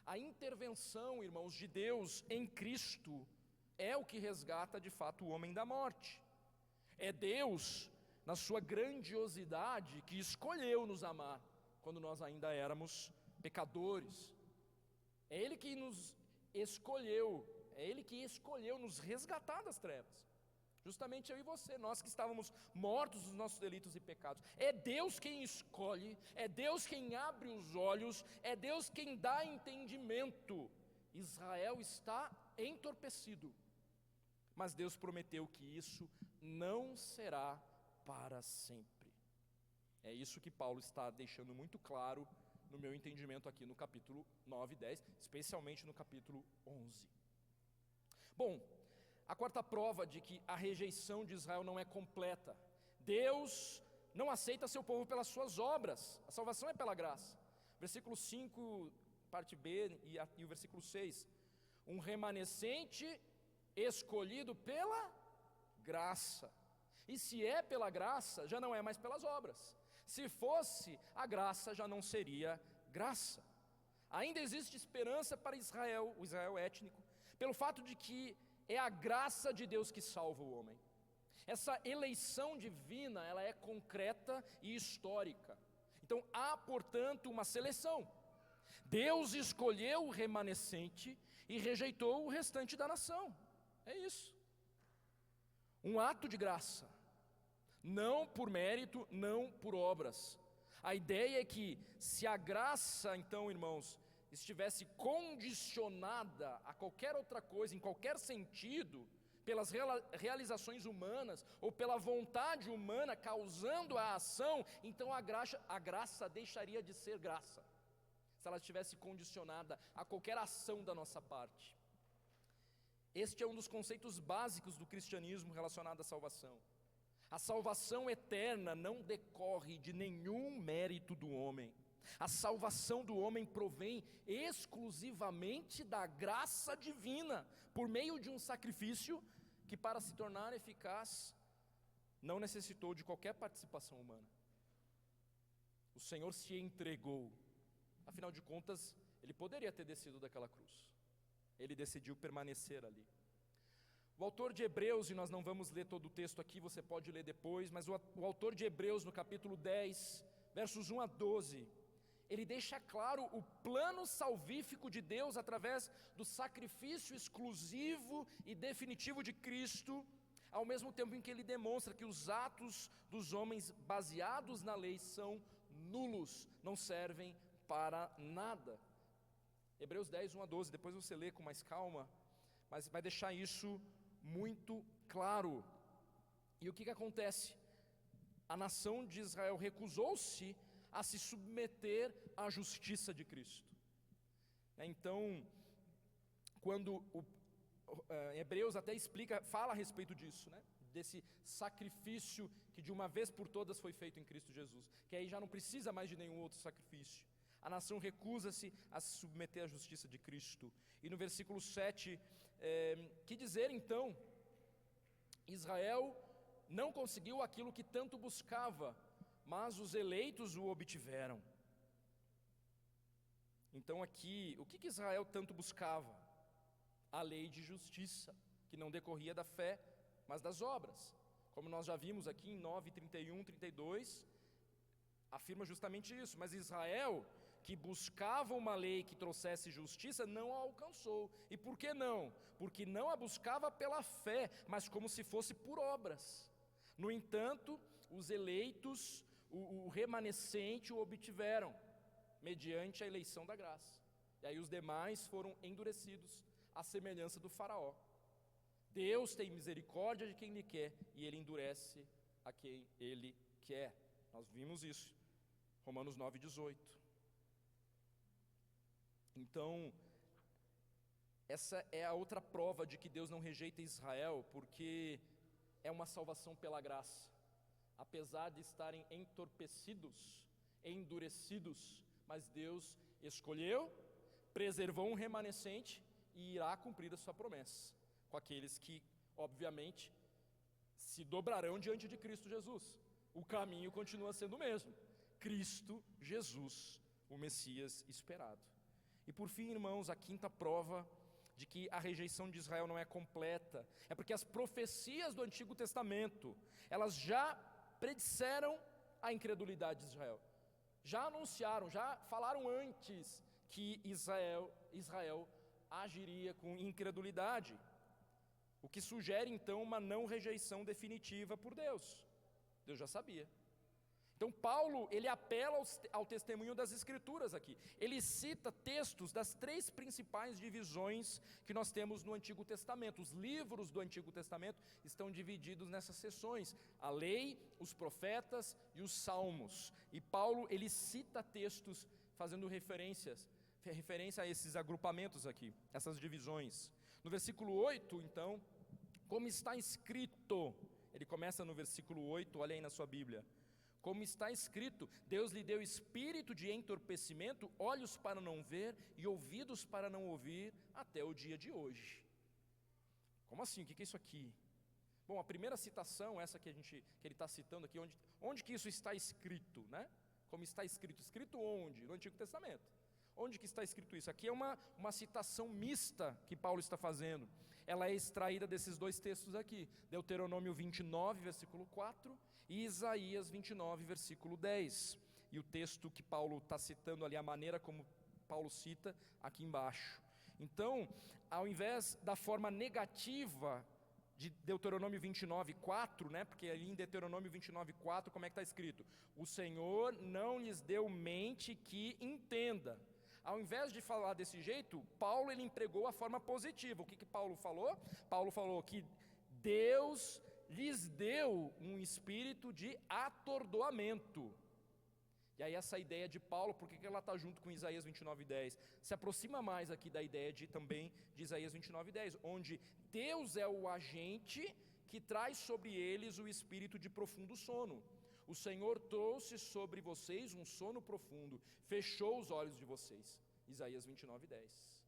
A intervenção, irmãos, de Deus em Cristo é o que resgata de fato o homem da morte. É Deus, na sua grandiosidade, que escolheu nos amar quando nós ainda éramos pecadores. É Ele que nos escolheu, é Ele que escolheu nos resgatar das trevas. Justamente eu e você, nós que estávamos mortos nos nossos delitos e pecados. É Deus quem escolhe, é Deus quem abre os olhos, é Deus quem dá entendimento. Israel está entorpecido, mas Deus prometeu que isso não será para sempre. É isso que Paulo está deixando muito claro no meu entendimento aqui no capítulo 9 e 10, especialmente no capítulo 11. Bom, a quarta prova de que a rejeição de Israel não é completa. Deus não aceita seu povo pelas suas obras, a salvação é pela graça. Versículo 5, parte B, e o versículo 6. Um remanescente escolhido pela graça. E se é pela graça, já não é mais pelas obras. Se fosse, a graça já não seria graça. Ainda existe esperança para Israel, o Israel étnico, pelo fato de que é a graça de Deus que salva o homem. Essa eleição divina, ela é concreta e histórica. Então há, portanto, uma seleção. Deus escolheu o remanescente e rejeitou o restante da nação. É isso. Um ato de graça. Não por mérito, não por obras. A ideia é que se a graça, então, irmãos, estivesse condicionada a qualquer outra coisa, em qualquer sentido, pelas realizações humanas ou pela vontade humana causando a ação, então a graça deixaria de ser graça, se ela estivesse condicionada a qualquer ação da nossa parte. Este é um dos conceitos básicos do cristianismo relacionado à salvação. A salvação eterna não decorre de nenhum mérito do homem. A salvação do homem provém exclusivamente da graça divina, por meio de um sacrifício que, para se tornar eficaz, não necessitou de qualquer participação humana. O Senhor se entregou. Afinal de contas, Ele poderia ter descido daquela cruz. Ele decidiu permanecer ali. O autor de Hebreus, e nós não vamos ler todo o texto aqui, você pode ler depois, mas o autor de Hebreus, no capítulo 10, versos 1 a 12, ele deixa claro o plano salvífico de Deus através do sacrifício exclusivo e definitivo de Cristo, ao mesmo tempo em que ele demonstra que os atos dos homens baseados na lei são nulos, não servem para nada. Hebreus 10, 1 a 12, depois você lê com mais calma, mas vai deixar isso muito claro. E o que acontece? A nação de Israel recusou-se a se submeter à justiça de Cristo. Então, quando Hebreus até fala a respeito disso, né? Desse sacrifício que de uma vez por todas foi feito em Cristo Jesus, que aí já não precisa mais de nenhum outro sacrifício. A nação recusa-se a se submeter à justiça de Cristo. E no versículo 7, que dizer então? Israel não conseguiu aquilo que tanto buscava, mas os eleitos o obtiveram. Então aqui, o que Israel tanto buscava? A lei de justiça, que não decorria da fé, mas das obras. Como nós já vimos aqui em 9, 31, 32, afirma justamente isso. Mas Israel, que buscava uma lei que trouxesse justiça, não a alcançou. E por que não? Porque não a buscava pela fé, mas como se fosse por obras. No entanto, os eleitos, o remanescente o obtiveram, mediante a eleição da graça. E aí os demais foram endurecidos, à semelhança do faraó. Deus tem misericórdia de quem Ele quer, e Ele endurece a quem Ele quer. Nós vimos isso, Romanos 9, 18. Então, essa é a outra prova de que Deus não rejeita Israel, porque é uma salvação pela graça. Apesar de estarem entorpecidos, endurecidos, mas Deus escolheu, preservou um remanescente e irá cumprir a sua promessa com aqueles que, obviamente, se dobrarão diante de Cristo Jesus. O caminho continua sendo o mesmo: Cristo Jesus, o Messias esperado. E por fim, irmãos, a quinta prova de que a rejeição de Israel não é completa é porque as profecias do Antigo Testamento, elas já predisseram a incredulidade de Israel. Já anunciaram, já falaram antes que Israel agiria com incredulidade, o que sugere então uma não rejeição definitiva por Deus. Deus já sabia. Então Paulo, ele apela ao testemunho das Escrituras aqui. Ele cita textos das três principais divisões que nós temos no Antigo Testamento. Os livros do Antigo Testamento estão divididos nessas seções: a lei, os profetas e os salmos. E Paulo, ele cita textos fazendo referência a esses agrupamentos aqui, essas divisões. No versículo 8, então, como está escrito, ele começa no versículo 8, olha aí na sua Bíblia. Como está escrito, Deus lhe deu espírito de entorpecimento, olhos para não ver e ouvidos para não ouvir, até o dia de hoje. Como assim? O que é isso aqui? Bom, a primeira citação, essa que ele está citando aqui, onde que isso está escrito, né? Como está escrito? Escrito onde? No Antigo Testamento. Onde que está escrito isso? Aqui é uma citação mista que Paulo está fazendo. Ela é extraída desses dois textos aqui, Deuteronômio 29, versículo 4, e Isaías 29, versículo 10. E o texto que Paulo está citando ali, a maneira como Paulo cita, aqui embaixo. Então, ao invés da forma negativa de Deuteronômio 29, 4, né? Porque ali em Deuteronômio 29, 4, como é que está escrito? O Senhor não lhes deu mente que entenda. Ao invés de falar desse jeito, Paulo ele empregou a forma positiva. O que Paulo falou? Paulo falou que Deus lhes deu um espírito de atordoamento. E aí essa ideia de Paulo, por que ela está junto com Isaías 29:10? Se aproxima mais aqui da ideia também de Isaías 29:10, onde Deus é o agente que traz sobre eles o espírito de profundo sono. O Senhor trouxe sobre vocês um sono profundo, fechou os olhos de vocês. Isaías 29:10.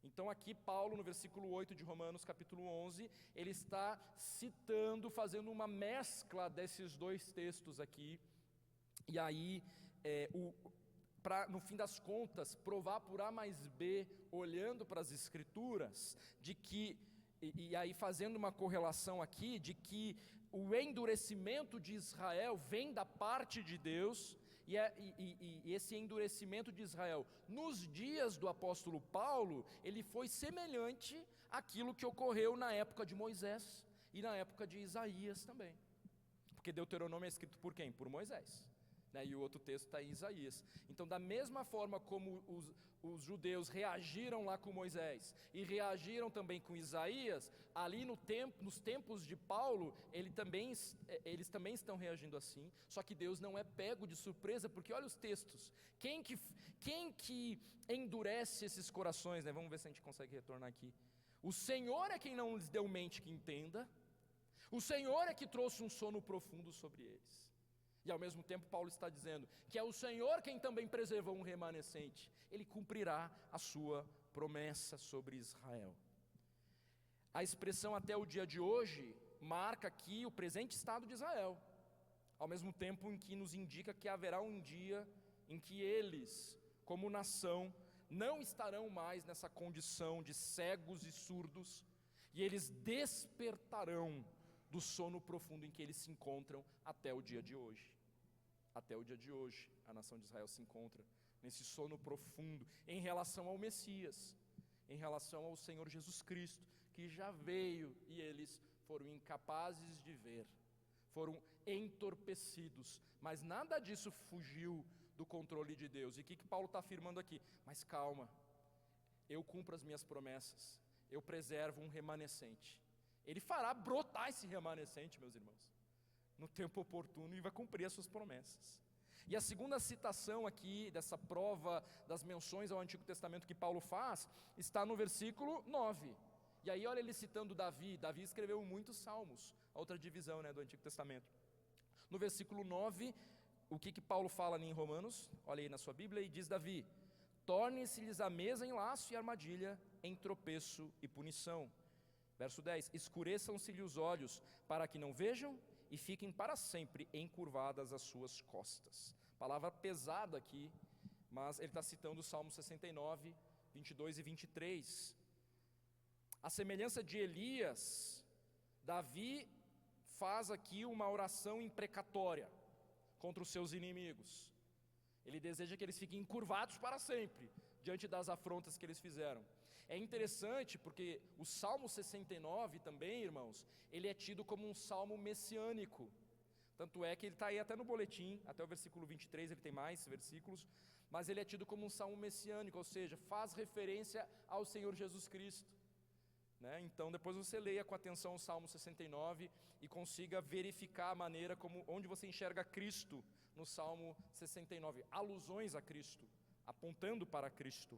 Então aqui Paulo, no versículo 8 de Romanos capítulo 11, ele está citando, fazendo uma mescla desses dois textos aqui. E aí, para no fim das contas, provar por A mais B, olhando para as Escrituras, de que, e aí fazendo uma correlação aqui, de que o endurecimento de Israel vem da parte de Deus, e esse endurecimento de Israel, nos dias do apóstolo Paulo, ele foi semelhante àquilo que ocorreu na época de Moisés, e na época de Isaías também, porque Deuteronômio é escrito por quem? Por Moisés. E o outro texto está em Isaías. Então, da mesma forma como os judeus reagiram lá com Moisés e reagiram também com Isaías, ali nos tempos de Paulo, eles também estão reagindo assim. Só que Deus não é pego de surpresa, porque olha os textos. Quem que endurece esses corações? Vamos ver se a gente consegue retornar aqui. O Senhor é quem não lhes deu mente que entenda. O Senhor é que trouxe um sono profundo sobre eles. E ao mesmo tempo Paulo está dizendo que é o Senhor quem também preservou um remanescente. Ele cumprirá a sua promessa sobre Israel. A expressão até o dia de hoje marca aqui o presente estado de Israel, ao mesmo tempo em que nos indica que haverá um dia em que eles, como nação, não estarão mais nessa condição de cegos e surdos, e eles despertarão do sono profundo em que eles se encontram até o dia de hoje. Até o dia de hoje, a nação de Israel se encontra nesse sono profundo em relação ao Messias, em relação ao Senhor Jesus Cristo, que já veio e eles foram incapazes de ver, foram entorpecidos, mas nada disso fugiu do controle de Deus. E o que Paulo está afirmando aqui? Mas calma, eu cumpro as minhas promessas, eu preservo um remanescente. Ele fará brotar esse remanescente, meus irmãos, no tempo oportuno, e vai cumprir as suas promessas. E a segunda citação aqui, dessa prova das menções ao Antigo Testamento que Paulo faz, está no versículo 9. E aí olha ele citando Davi. Davi escreveu muitos salmos, a outra divisão do Antigo Testamento. No versículo 9, o que Paulo fala ali em Romanos? Olha aí na sua Bíblia, e diz Davi: torne-se-lhes a mesa em laço e armadilha, em tropeço e punição. Verso 10, escureçam-se-lhe os olhos, para que não vejam, e fiquem para sempre encurvadas as suas costas. Palavra pesada aqui, mas ele está citando o Salmo 69, 22 e 23. A semelhança de Elias, Davi faz aqui uma oração imprecatória contra os seus inimigos. Ele deseja que eles fiquem encurvados para sempre, diante das afrontas que eles fizeram. É interessante porque o Salmo 69 também, irmãos, ele é tido como um salmo messiânico. Tanto é que ele está aí até no boletim, até o versículo 23, ele tem mais versículos, mas ele é tido como um salmo messiânico, ou seja, faz referência ao Senhor Jesus Cristo. Então depois você leia com atenção o Salmo 69 e consiga verificar a maneira onde você enxerga Cristo no Salmo 69, alusões a Cristo, apontando para Cristo.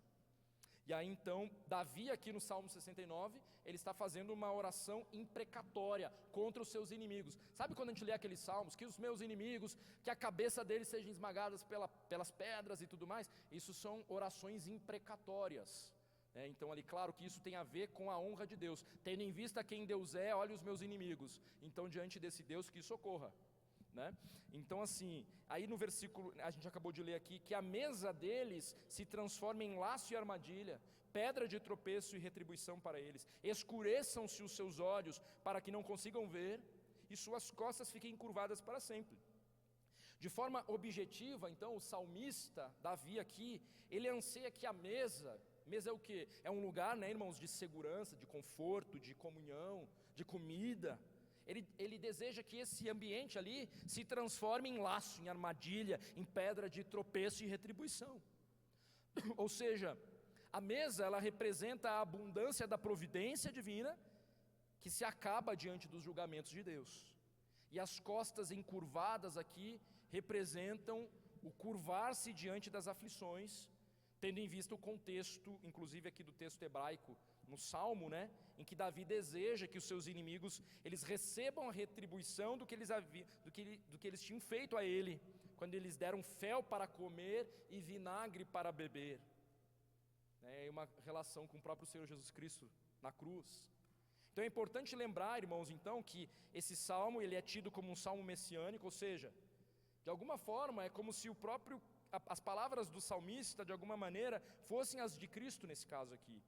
E aí então, Davi aqui no Salmo 69, ele está fazendo uma oração imprecatória contra os seus inimigos. Sabe quando a gente lê aqueles salmos, que os meus inimigos, que a cabeça deles sejam esmagadas pelas pedras e tudo mais? Isso são orações imprecatórias. Então ali, claro que isso tem a ver com a honra de Deus. Tendo em vista quem Deus é, olha os meus inimigos. Então diante desse Deus que isso ocorra. né? Então assim, aí no versículo, a gente acabou de ler aqui, que a mesa deles se transforma em laço e armadilha, pedra de tropeço e retribuição para eles. Escureçam-se os seus olhos para que não consigam ver, e suas costas fiquem curvadas para sempre. De forma objetiva, então, o salmista Davi aqui, ele anseia que a mesa é o quê? É um lugar, né, irmãos, de segurança, de conforto, de comunhão, de comida. Ele deseja que esse ambiente ali se transforme em laço, em armadilha, em pedra de tropeço e retribuição. Ou seja, a mesa, ela representa a abundância da providência divina que se acaba diante dos julgamentos de Deus. E as costas encurvadas aqui representam o curvar-se diante das aflições, tendo em vista o contexto, inclusive aqui do texto hebraico, no Salmo, né, em que Davi deseja que os seus inimigos, eles recebam a retribuição do que eles tinham feito a ele, quando eles deram fel para comer e vinagre para beber. É uma relação com o próprio Senhor Jesus Cristo na cruz. Então é importante lembrar, irmãos, então, que esse salmo, ele é tido como um salmo messiânico, ou seja, de alguma forma é como se as palavras do salmista, de alguma maneira, fossem as de Cristo nesse caso aqui.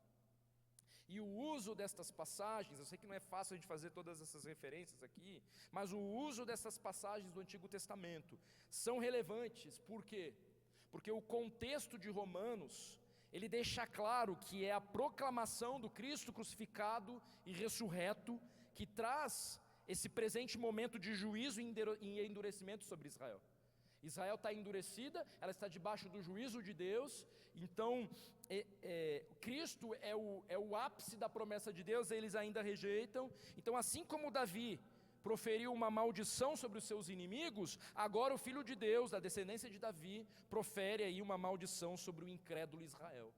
E o uso destas passagens, eu sei que não é fácil a gente fazer todas essas referências aqui, mas o uso dessas passagens do Antigo Testamento são relevantes. Por quê? Porque o contexto de Romanos, ele deixa claro que é a proclamação do Cristo crucificado e ressurreto que traz esse presente momento de juízo e endurecimento sobre Israel. Israel está endurecida, ela está debaixo do juízo de Deus. Então Cristo é o ápice da promessa de Deus, eles ainda rejeitam. Então, assim como Davi proferiu uma maldição sobre os seus inimigos, agora o Filho de Deus, da descendência de Davi, profere aí uma maldição sobre o incrédulo Israel.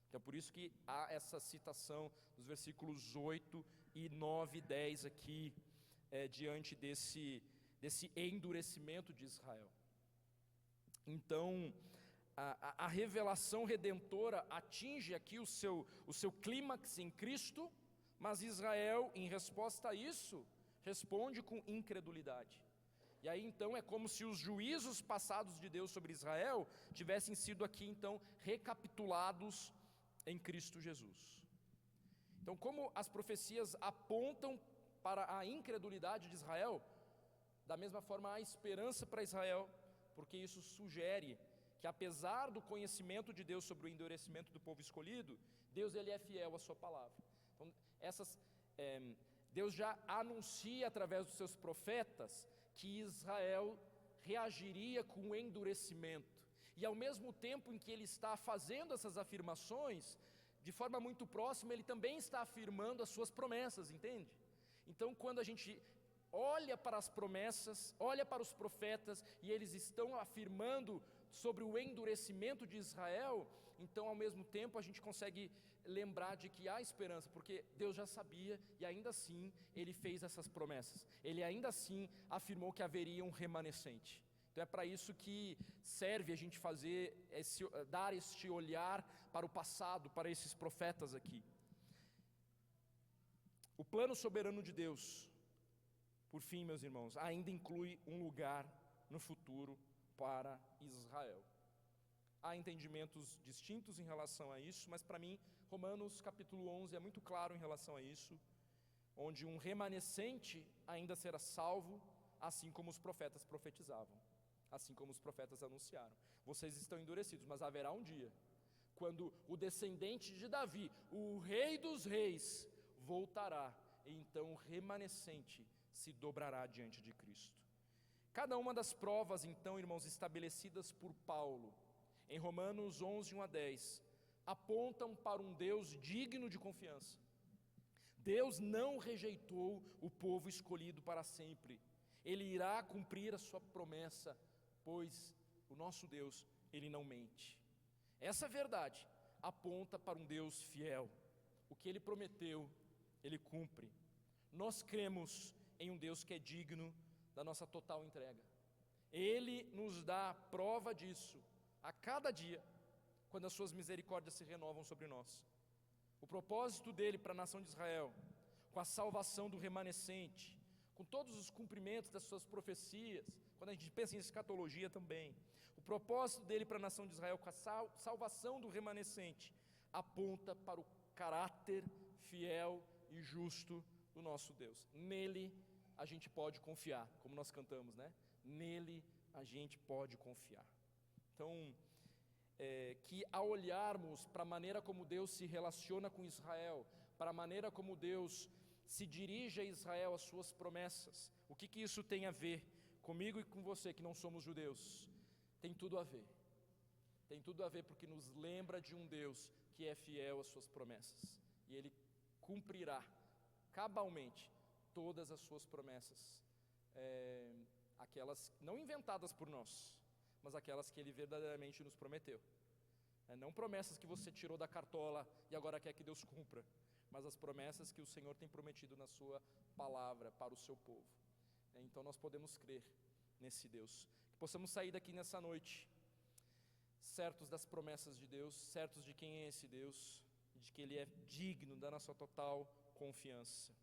Então, por isso que há essa citação dos versículos 8 e 9 e 10 aqui, diante desse endurecimento de Israel. Então, a revelação redentora atinge aqui o seu clímax em Cristo, mas Israel, em resposta a isso, responde com incredulidade. E aí então é como se os juízos passados de Deus sobre Israel tivessem sido aqui então recapitulados em Cristo Jesus. Então, como as profecias apontam para a incredulidade de Israel, da mesma forma há esperança para Israel, porque isso sugere que apesar do conhecimento de Deus sobre o endurecimento do povo escolhido, Deus ele é fiel à sua palavra. Então, Deus já anuncia através dos seus profetas que Israel reagiria com endurecimento. E ao mesmo tempo em que ele está fazendo essas afirmações, de forma muito próxima, ele também está afirmando as suas promessas, entende? Então, quando a gente olha para as promessas, olha para os profetas, e eles estão afirmando sobre o endurecimento de Israel, então ao mesmo tempo a gente consegue lembrar de que há esperança, porque Deus já sabia e ainda assim Ele fez essas promessas, Ele ainda assim afirmou que haveria um remanescente. Então é para isso que serve a gente dar este olhar para o passado, para esses profetas aqui. O plano soberano de Deus, por fim, meus irmãos, ainda inclui um lugar no futuro para Israel. Há entendimentos distintos em relação a isso, mas para mim, Romanos capítulo 11 é muito claro em relação a isso, onde um remanescente ainda será salvo, assim como os profetas profetizavam, assim como os profetas anunciaram. Vocês estão endurecidos, mas haverá um dia, quando o descendente de Davi, o rei dos reis, voltará, e então o remanescente se dobrará diante de Cristo. Cada uma das provas, então, irmãos, estabelecidas por Paulo, em Romanos 11, 1 a 10, apontam para um Deus digno de confiança. Deus não rejeitou o povo escolhido para sempre. Ele irá cumprir a sua promessa, pois o nosso Deus, Ele não mente. Essa verdade aponta para um Deus fiel. O que Ele prometeu, Ele cumpre. Nós cremos em um Deus que é digno da nossa total entrega. Ele nos dá prova disso a cada dia, quando as suas misericórdias se renovam sobre nós. O propósito dele para a nação de Israel, com a salvação do remanescente, com todos os cumprimentos das suas profecias, quando a gente pensa em escatologia também, o propósito dele para a nação de Israel, com a salvação do remanescente, aponta para o caráter fiel e justo do nosso Deus. Nele a gente pode confiar, como nós cantamos, né? Nele a gente pode confiar. Então, que ao olharmos para a maneira como Deus se relaciona com Israel, para a maneira como Deus se dirige a Israel, as suas promessas, o que isso tem a ver comigo e com você que não somos judeus? Tem tudo a ver. Tem tudo a ver, porque nos lembra de um Deus que é fiel às suas promessas, e Ele cumprirá cabalmente todas as suas promessas, aquelas não inventadas por nós, mas aquelas que Ele verdadeiramente nos prometeu. Não promessas que você tirou da cartola e agora quer que Deus cumpra, mas as promessas que o Senhor tem prometido na sua palavra para o seu povo. Então nós podemos crer nesse Deus, que possamos sair daqui nessa noite certos das promessas de Deus, certos de quem é esse Deus, de que Ele é digno da nossa total confiança.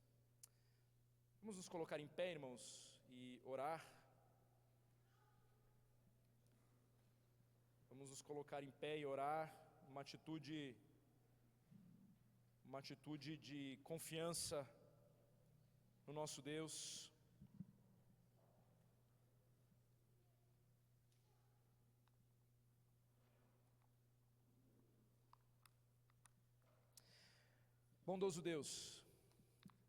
Vamos nos colocar em pé, irmãos, e orar. Vamos nos colocar em pé e orar, uma atitude de confiança no nosso Deus. Bondoso Deus,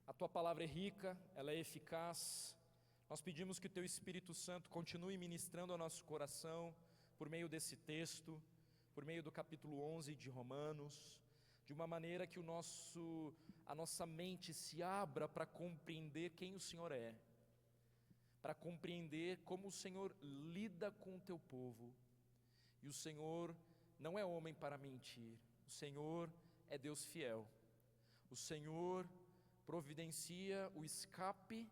a Tua palavra é rica, ela é eficaz. Nós pedimos que o Teu Espírito Santo continue ministrando ao nosso coração, por meio desse texto, por meio do capítulo 11 de Romanos, de uma maneira que a nossa mente se abra para compreender quem o Senhor é, para compreender como o Senhor lida com o Teu povo. E o Senhor não é homem para mentir, o Senhor é Deus fiel. O Senhor providencia o escape,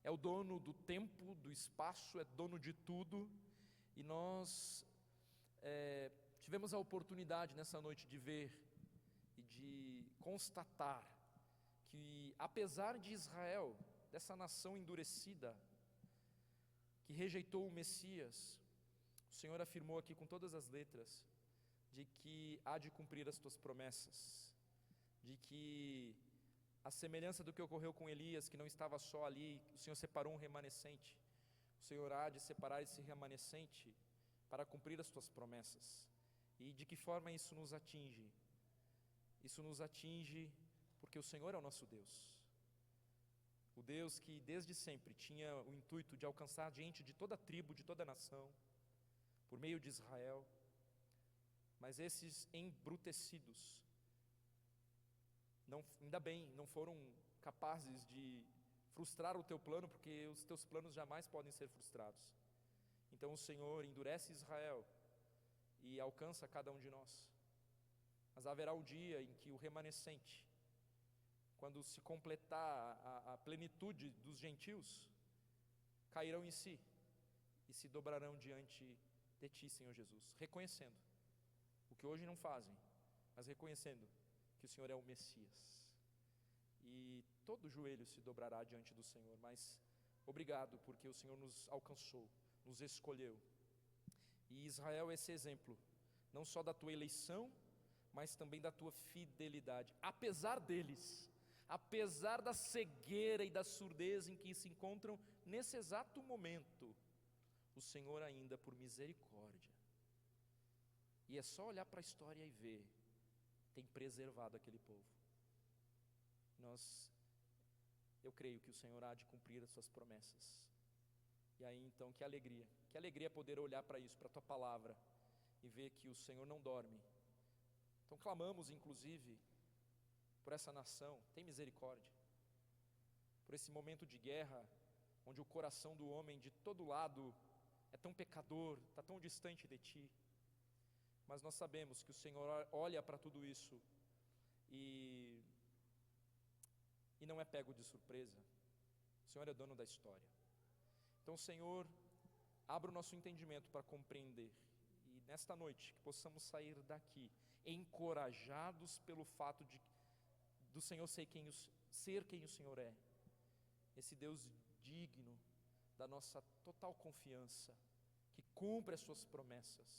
é o dono do tempo, do espaço, é dono de tudo. E nós tivemos a oportunidade nessa noite de ver e de constatar que, apesar de Israel, dessa nação endurecida, que rejeitou o Messias, o Senhor afirmou aqui com todas as letras, de que há de cumprir as Tuas promessas, de que, a semelhança do que ocorreu com Elias, que não estava só ali, o Senhor separou um remanescente, o Senhor há de separar esse remanescente para cumprir as Tuas promessas. E de que forma isso nos atinge? Isso nos atinge porque o Senhor é o nosso Deus, o Deus que desde sempre tinha o intuito de alcançar gente de toda tribo, de toda nação, por meio de Israel, mas esses embrutecidos, ainda bem, não foram capazes de frustrar o Teu plano, porque os Teus planos jamais podem ser frustrados. Então o Senhor endurece Israel e alcança cada um de nós. Mas haverá o dia em que o remanescente, quando se completar a plenitude dos gentios, cairão em si e se dobrarão diante de Ti, Senhor Jesus, reconhecendo o que hoje não fazem, mas reconhecendo que o Senhor é o Messias. E todo joelho se dobrará diante do Senhor. Mas obrigado, porque o Senhor nos alcançou, nos escolheu. E Israel é esse exemplo, não só da Tua eleição, mas também da Tua fidelidade. Apesar deles, apesar da cegueira e da surdez em que se encontram nesse exato momento, o Senhor ainda, por misericórdia, e é só olhar para a história e ver, tem preservado aquele povo. Eu creio que o Senhor há de cumprir as Suas promessas. E aí então, que alegria poder olhar para isso, para a Tua palavra, e ver que o Senhor não dorme. Então clamamos inclusive por essa nação, tem misericórdia, por esse momento de guerra, onde o coração do homem de todo lado é tão pecador, está tão distante de Ti. Mas nós sabemos que o Senhor olha para tudo isso e não é pego de surpresa. O Senhor é dono da história. Então, Senhor, abra o nosso entendimento para compreender. E nesta noite, que possamos sair daqui encorajados pelo fato do Senhor ser quem o Senhor é. Esse Deus digno da nossa total confiança, que cumpre as suas promessas.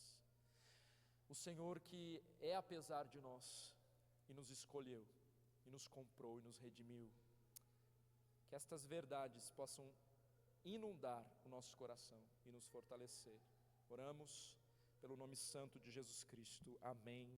O Senhor que é apesar de nós e nos escolheu, e nos comprou e nos redimiu. Que estas verdades possam inundar o nosso coração e nos fortalecer. Oramos pelo nome santo de Jesus Cristo. Amém.